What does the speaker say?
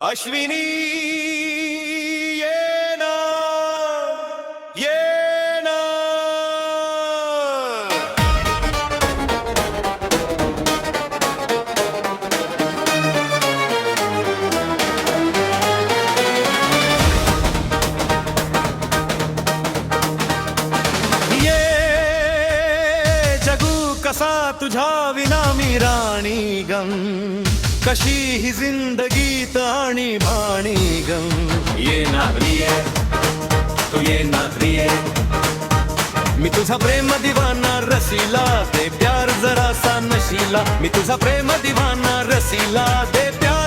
अश्विनी ये ना ये ना ये जगू कसा तुझ्या विना मी राणी गम कशी ही जिंदगी ताणी भाणी गम ये ना प्रिये तू ये ना प्रिये मी तुझा प्रेम दिवाना रसीला दे प्यार जरासा नशीला मी तुझा प्रेम दिवाना रसीला दे प्यार